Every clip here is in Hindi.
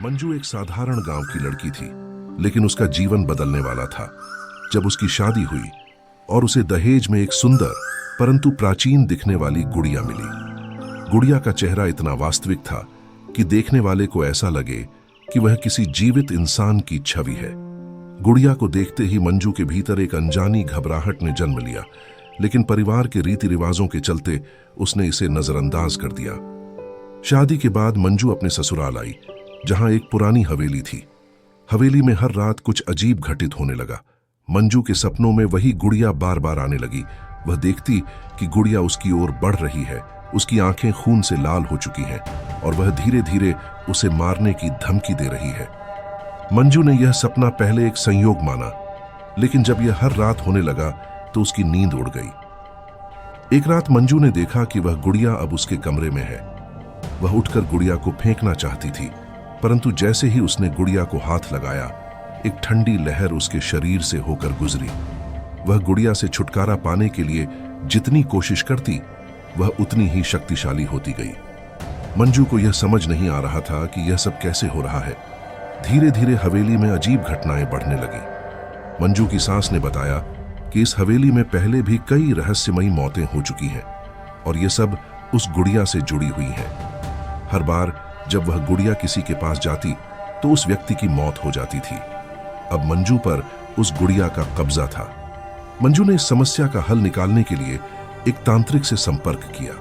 मंजू एक साधारण गांव की लड़की थी, लेकिन उसका जीवन बदलने वाला था जब उसकी शादी हुई और उसे दहेज में एक सुंदर परंतु प्राचीन दिखने वाली गुड़िया मिली। गुड़िया का चेहरा इतना वास्तविक था कि देखने वाले को ऐसा लगे कि वह किसी जीवित इंसान की छवि है। गुड़िया को देखते ही मंजू के भीतर एक अनजानी घबराहट ने जन्म लिया, लेकिन परिवार के रीति रिवाजों के चलते उसने इसे नजरअंदाज कर दिया। शादी के बाद मंजू अपने ससुराल आई, जहां एक पुरानी हवेली थी। हवेली में हर रात कुछ अजीब घटित होने लगा। मंजू के सपनों में वही गुड़िया बार बार आने लगी। वह देखती कि गुड़िया उसकी ओर बढ़ रही है, उसकी आंखें खून से लाल हो चुकी हैं और वह धीरे धीरे उसे मारने की धमकी दे रही है। मंजू ने यह सपना पहले एक संयोग माना, लेकिन जब यह हर रात होने लगा तो उसकी नींद उड़ गई। एक रात मंजू ने देखा कि वह गुड़िया अब उसके कमरे में है। वह उठकर गुड़िया को फेंकना चाहती थी, परंतु जैसे ही उसने गुड़िया को हाथ लगाया, एक ठंडी लहर उसके शरीर से होकर गुजरी। वह गुड़िया से छुटकारा पाने के लिए जितनी कोशिश करती, वह उतनी ही शक्तिशाली होती गई। मंजू को यह समझ नहीं आ रहा था कि यह सब कैसे हो रहा है। धीरे धीरे हवेली में अजीब घटनाएं बढ़ने लगी। मंजू की सास ने बताया कि इस हवेली में पहले भी कई रहस्यमयी मौतें हो चुकी हैं और ये सब उस गुड़िया से जुड़ी हुई हैं। हर बार जब वह गुड़िया किसी के पास जाती तो उस व्यक्ति की मौत हो जाती थी। अब मंजू पर उस गुड़िया का कब्जा था। मंजू ने इस समस्या का हल निकालने के लिए एक तांत्रिक से संपर्क किया।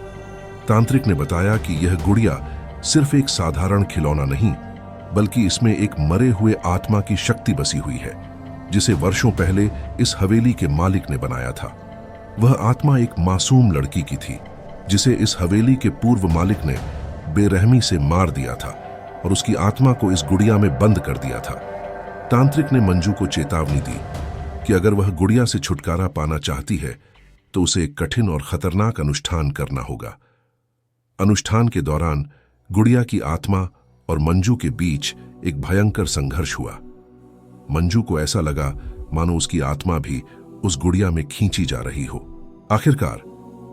तांत्रिक ने बताया कि यह गुड़िया सिर्फ एक साधारण खिलौना नहीं, बल्कि इसमें एक मरे हुए आत्मा की शक्ति बसी हुई है, जिसे वर्षों पहले इस हवेली के मालिक ने बनाया था। वह आत्मा एक मासूम लड़की की थी, जिसे इस हवेली के पूर्व मालिक ने बेरहमी से मार दिया था और उसकी आत्मा को इस गुड़िया में बंद कर दिया था। तांत्रिक ने मंजू को चेतावनी दी कि अगर वह गुड़िया से छुटकारा पाना चाहती है तो उसे एक कठिन और खतरनाक अनुष्ठान करना होगा। अनुष्ठान के दौरान गुड़िया की आत्मा और मंजू के बीच एक भयंकर संघर्ष हुआ। मंजू को ऐसा लगा मानो उसकी आत्मा भी उस गुड़िया में खींची जा रही हो। आखिरकार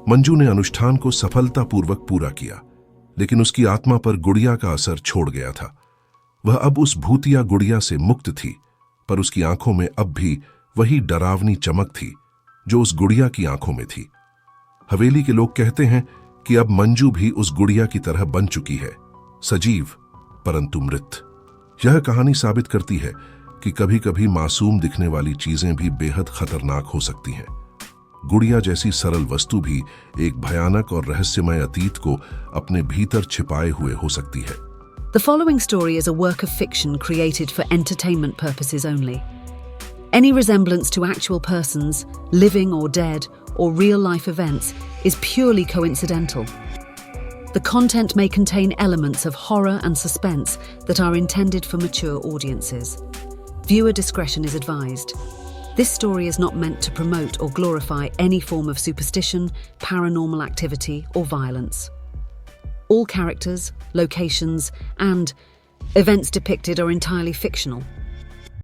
मंजू ने अनुष्ठान को सफलतापूर्वक पूरा किया, लेकिन उसकी आत्मा पर गुड़िया का असर छोड़ गया था। वह अब उस भूतिया गुड़िया से मुक्त थी, पर उसकी आंखों में अब भी वही डरावनी चमक थी जो उस गुड़िया की आंखों में थी। हवेली के लोग कहते हैं कि अब मंजू भी उस गुड़िया की तरह बन चुकी है, सजीव परंतु मृत। यह कहानी साबित करती है कि कभी कभी मासूम दिखने वाली चीजें भी बेहद खतरनाक हो सकती हैं। गुड़िया जैसी सरल वस्तु भी एक भयानक और रहस्यमय अतीत को अपने भीतर छिपाए हुए हो सकती है। The following story is a work of fiction created for entertainment purposes only. Any resemblance to actual persons, living or dead, or real-life events is purely coincidental. The content may contain elements of horror and suspense that are intended for mature audiences. Viewer discretion is advised. This story is not meant to promote or glorify any form of superstition, paranormal activity, or violence. All characters, locations, and events depicted are entirely fictional